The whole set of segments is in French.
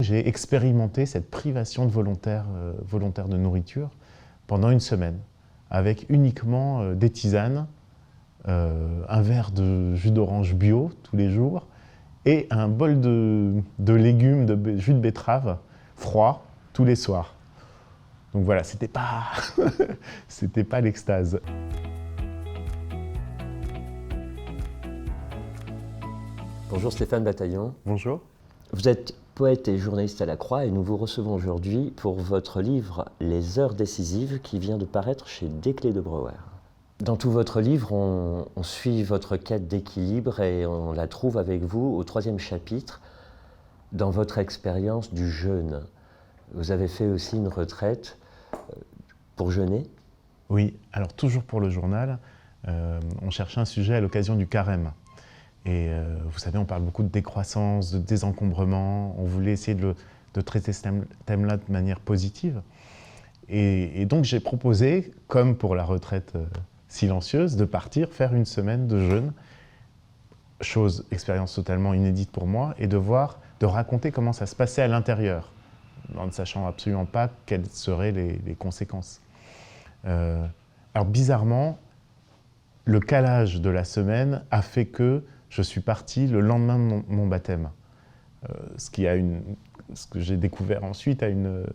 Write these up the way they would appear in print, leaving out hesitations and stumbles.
j'ai expérimenté cette privation de volontaire de nourriture pendant une semaine, avec uniquement des tisanes, un verre de jus d'orange bio tous les jours et un bol de légumes, de jus de betterave froid tous les soirs. Donc voilà, c'était pas, c'était pas l'extase. Bonjour Stéphane Bataillon. Bonjour. Vous êtes poète et journaliste à la Croix et nous vous recevons aujourd'hui pour votre livre « Les heures décisives » qui vient de paraître chez Desclés de Brouwer. Dans tout votre livre, on suit votre quête d'équilibre et on la trouve avec vous au 3e chapitre, dans votre expérience du jeûne. Vous avez fait aussi une retraite pour jeûner? Oui, alors toujours pour le journal, on cherchait un sujet à l'occasion du carême. Et vous savez, on parle beaucoup de décroissance, de désencombrement. On voulait essayer de traiter ce thème-là de manière positive. Et donc j'ai proposé, comme pour la retraite silencieuse, de partir faire une semaine de jeûne. Expérience totalement inédite pour moi, et de raconter comment ça se passait à l'intérieur, en ne sachant absolument pas quelles seraient les conséquences. Alors bizarrement, le calage de la semaine a fait que je suis parti le lendemain de mon baptême. Ce que j'ai découvert ensuite a une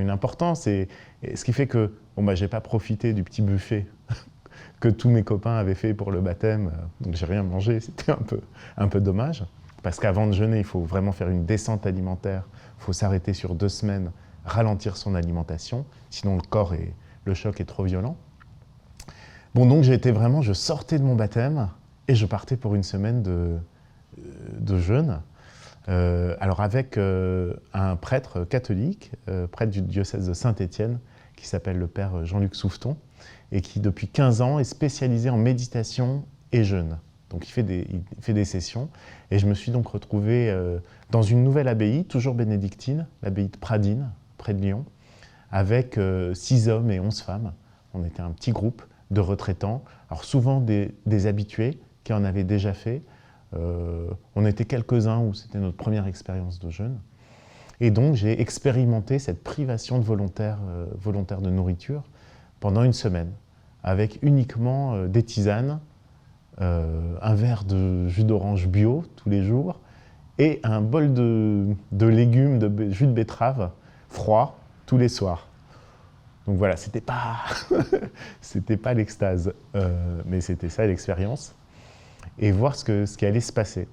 importance, et ce qui fait que j'ai pas profité du petit buffet que tous mes copains avaient fait pour le baptême, donc j'ai rien mangé, c'était un peu dommage, parce qu'avant de jeûner, il faut vraiment faire une descente alimentaire, il faut s'arrêter sur 2 semaines, ralentir son alimentation, sinon le choc est trop violent. Bon, donc je sortais de mon baptême et je partais pour une semaine de jeûne. Alors avec un prêtre catholique, prêtre du diocèse de Saint-Étienne, qui s'appelle le père Jean-Luc Souffeton, et qui depuis 15 ans est spécialisé en méditation et jeûne. Donc il fait des sessions, et je me suis donc retrouvé dans une nouvelle abbaye, toujours bénédictine, l'abbaye de Pradines, près de Lyon, avec 6 hommes et 11 femmes. On était un petit groupe de retraitants, alors souvent des habitués qui en avaient déjà fait. On était quelques-uns où c'était notre première expérience de jeûne. Et donc j'ai expérimenté cette privation de volontaire de nourriture pendant une semaine, avec uniquement des tisanes, un verre de jus d'orange bio tous les jours et un bol de légumes, de jus de betterave froid tous les soirs. Donc voilà, c'était pas l'extase, mais c'était ça l'expérience. Et voir ce qui allait se passer,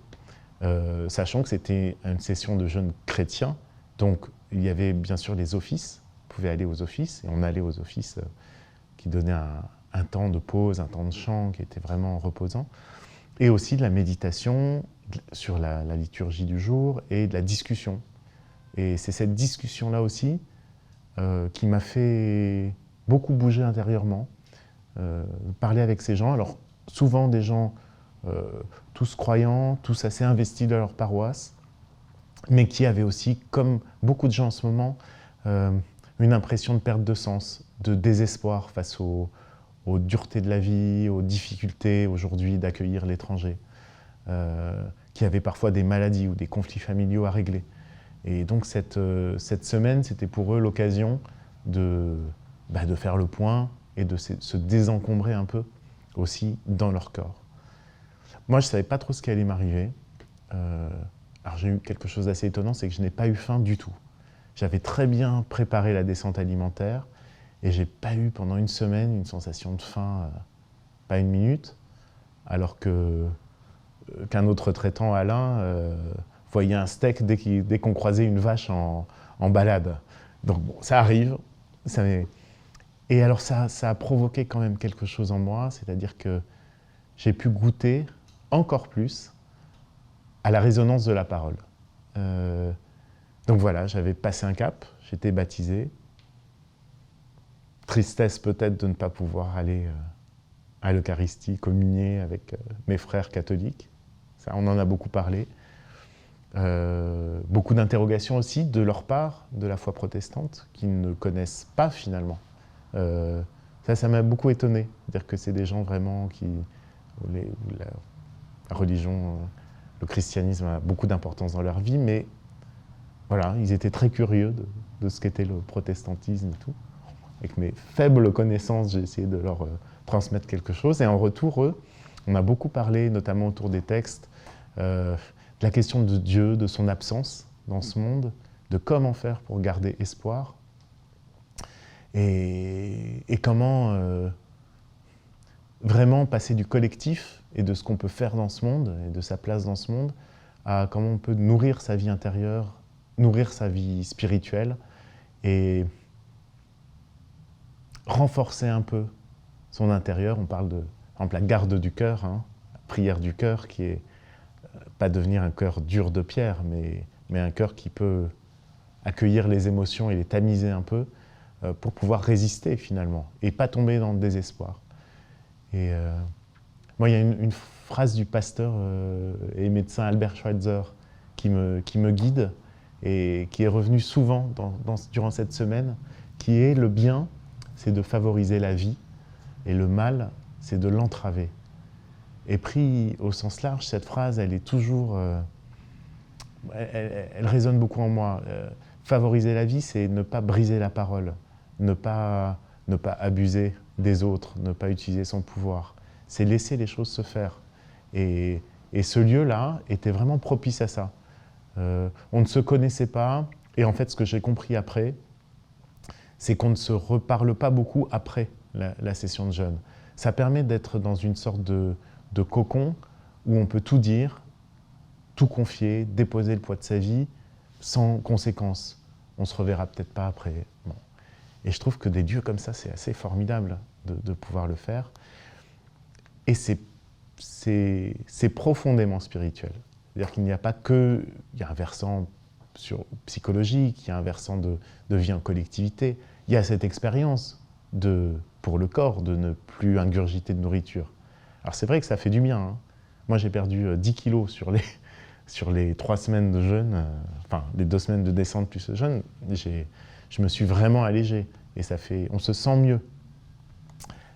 sachant que c'était une session de jeûne chrétien, donc il y avait bien sûr les offices, on pouvait aller aux offices, et on allait aux offices qui donnaient un temps de pause, un temps de chant qui était vraiment reposant, et aussi de la méditation sur la liturgie du jour et de la discussion. Et c'est cette discussion-là aussi qui m'a fait beaucoup bouger intérieurement, parler avec ces gens, alors souvent des gens tous croyants, tous assez investis dans leur paroisse, mais qui avaient aussi, comme beaucoup de gens en ce moment, une impression de perte de sens, de désespoir face aux duretés de la vie, aux difficultés aujourd'hui d'accueillir l'étranger, qui avaient parfois des maladies ou des conflits familiaux à régler. Et donc cette semaine, c'était pour eux l'occasion de faire le point et de se désencombrer un peu aussi dans leur corps. Moi, je ne savais pas trop ce qui allait m'arriver. Alors j'ai eu quelque chose d'assez étonnant, c'est que je n'ai pas eu faim du tout. J'avais très bien préparé la descente alimentaire et je n'ai pas eu pendant une semaine une sensation de faim, pas une minute, alors qu'un autre traitant, Alain, voyait un steak dès qu'on croisait une vache en balade. Donc bon, ça arrive. Et alors ça a provoqué quand même quelque chose en moi, c'est-à-dire que j'ai pu goûter encore plus à la résonance de la parole. Donc voilà, j'avais passé un cap, j'étais baptisé. Tristesse peut-être de ne pas pouvoir aller à l'Eucharistie, communier avec mes frères catholiques. Ça, on en a beaucoup parlé. Beaucoup d'interrogations aussi de leur part, de la foi protestante, qu'ils ne connaissent pas finalement. Ça m'a beaucoup étonné, dire que c'est des gens vraiment qui... où la religion le christianisme a beaucoup d'importance dans leur vie, mais voilà, ils étaient très curieux de ce qu'était le protestantisme et tout. Avec mes faibles connaissances, j'ai essayé de leur transmettre quelque chose. Et en retour, eux, on a beaucoup parlé, notamment autour des textes, de la question de Dieu, de son absence dans ce monde, de comment faire pour garder espoir, et comment vraiment passer du collectif et de ce qu'on peut faire dans ce monde, et de sa place dans ce monde, à comment on peut nourrir sa vie intérieure, nourrir sa vie spirituelle, et renforcer un peu son intérieur. On parle de, par exemple, la garde du cœur, hein, la prière du cœur, qui est pas devenir un cœur dur de pierre, mais un cœur qui peut accueillir les émotions et les tamiser un peu pour pouvoir résister finalement, et pas tomber dans le désespoir. Et moi, il y a une phrase du pasteur et médecin Albert Schweitzer qui me guide et qui est revenue souvent durant cette semaine, qui est: le bien, c'est de favoriser la vie, et le mal, c'est de l'entraver. Et pris au sens large, cette phrase, elle est toujours... elle résonne beaucoup en moi. Favoriser la vie, c'est ne pas briser la parole, ne pas abuser des autres, ne pas utiliser son pouvoir. C'est laisser les choses se faire. Et ce lieu-là était vraiment propice à ça. On ne se connaissait pas, et en fait, ce que j'ai compris après, c'est qu'on ne se reparle pas beaucoup après la session de jeûne. Ça permet d'être dans une sorte de cocon où on peut tout dire, tout confier, déposer le poids de sa vie sans conséquence. On se reverra peut-être pas après. Bon. Et je trouve que des lieux comme ça, c'est assez formidable de pouvoir le faire. Et c'est profondément spirituel. C'est-à-dire qu'il n'y a pas que... Il y a un versant psychologique, il y a un versant de vie en collectivité. Il y a cette expérience pour le corps de ne plus ingurgiter de nourriture. Alors c'est vrai que ça fait du bien. Hein. Moi j'ai perdu 10 kilos sur les 3 semaines de jeûne, enfin les 2 semaines de descente plus le jeûne. Je me suis vraiment allégé et on se sent mieux.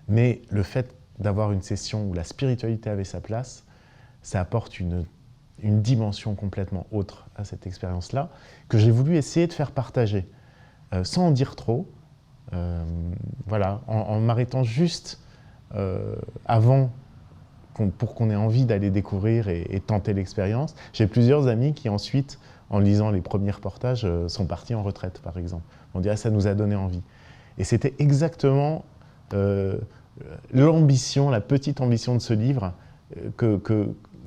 Mais le fait d'avoir une session où la spiritualité avait sa place, ça apporte une dimension complètement autre à cette expérience-là, que j'ai voulu essayer de faire partager, sans en dire trop, voilà, en m'arrêtant juste avant, pour qu'on ait envie d'aller découvrir et tenter l'expérience. J'ai plusieurs amis qui ensuite, en lisant les premiers reportages, sont partis en retraite, par exemple. On dirait ça nous a donné envie. Et c'était exactement l'ambition, la petite ambition de ce livre,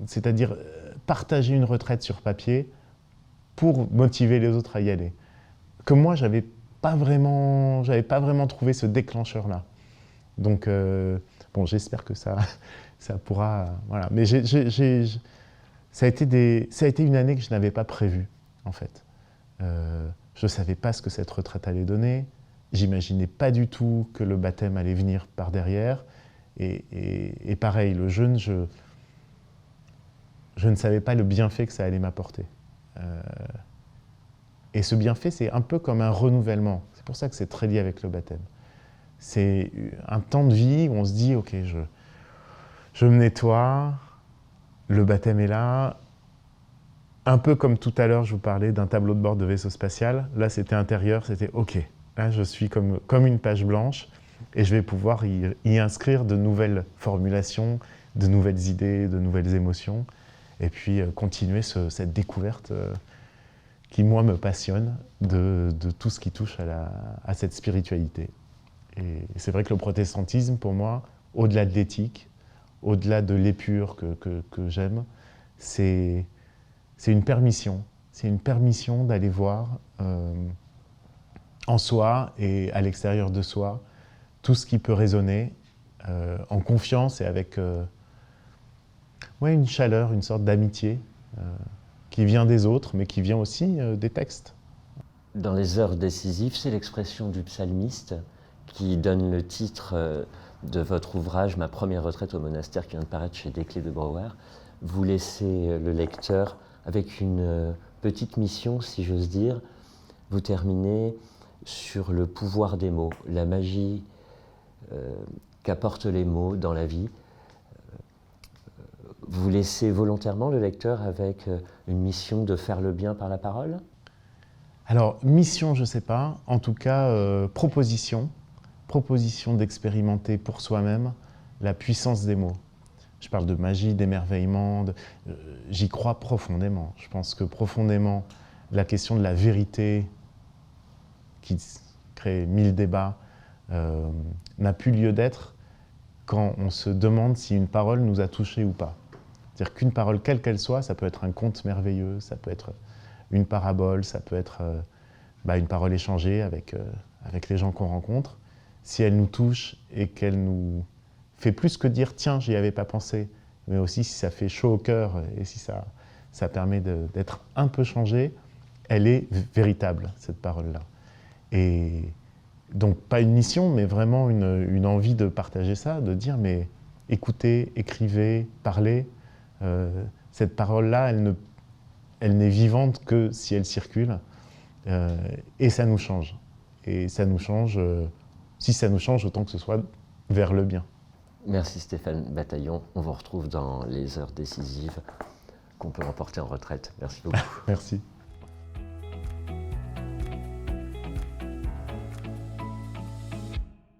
c'est-à-dire partager une retraite sur papier pour motiver les autres à y aller. Que moi, j'avais pas vraiment trouvé ce déclencheur-là. Donc, bon, j'espère que ça pourra... Voilà. Mais ça a été une année que je n'avais pas prévue, en fait. Je ne savais pas ce que cette retraite allait donner. J'imaginais pas du tout que le baptême allait venir par derrière. Et pareil, le jeûne, je ne savais pas le bienfait que ça allait m'apporter. Et ce bienfait, c'est un peu comme un renouvellement. C'est pour ça que c'est très lié avec le baptême. C'est un temps de vie où on se dit, ok, je me nettoie, le baptême est là. Un peu comme tout à l'heure, je vous parlais d'un tableau de bord de vaisseau spatial. Là, c'était intérieur, c'était ok. Là, je suis comme une page blanche et je vais pouvoir y inscrire de nouvelles formulations, de nouvelles idées, de nouvelles émotions. Et puis continuer cette découverte qui, moi, me passionne de tout ce qui touche à cette spiritualité. Et c'est vrai que le protestantisme, pour moi, au-delà de l'éthique, au-delà de l'épure que j'aime, c'est une permission. C'est une permission d'aller voir en soi et à l'extérieur de soi tout ce qui peut résonner en confiance et avec une chaleur, une sorte d'amitié qui vient des autres, mais qui vient aussi des textes. Dans les heures décisives, c'est l'expression du psalmiste qui donne le titre de votre ouvrage « Ma première retraite au monastère » qui vient de paraître chez Desclés de Brouwer. Vous laissez le lecteur avec une petite mission, si j'ose dire. Vous terminez sur le pouvoir des mots, la magie qu'apportent les mots dans la vie. Vous laissez volontairement le lecteur avec une mission de faire le bien par la parole? Alors, mission, je ne sais pas. En tout cas, proposition d'expérimenter pour soi-même la puissance des mots. Je parle de magie, d'émerveillement, j'y crois profondément. Je pense que profondément, la question de la vérité, qui crée 1000 débats, n'a plus lieu d'être quand on se demande si une parole nous a touchés ou pas. C'est-à-dire qu'une parole, quelle qu'elle soit, ça peut être un conte merveilleux, ça peut être une parabole, ça peut être une parole échangée avec les gens qu'on rencontre. Si elle nous touche et qu'elle nous fait plus que dire « tiens, j'y avais pas pensé », mais aussi si ça fait chaud au cœur et si ça permet d'être un peu changé, elle est véritable, cette parole-là. Et donc, pas une mission, mais vraiment une envie de partager ça, de dire « mais écoutez, écrivez, parlez ». Cette parole-là, elle n'est vivante que si elle circule, et ça nous change. Et ça nous change, si ça nous change, autant que ce soit vers le bien. Merci Stéphane Bataillon. On vous retrouve dans les heures décisives qu'on peut remporter en retraite. Merci beaucoup. Merci.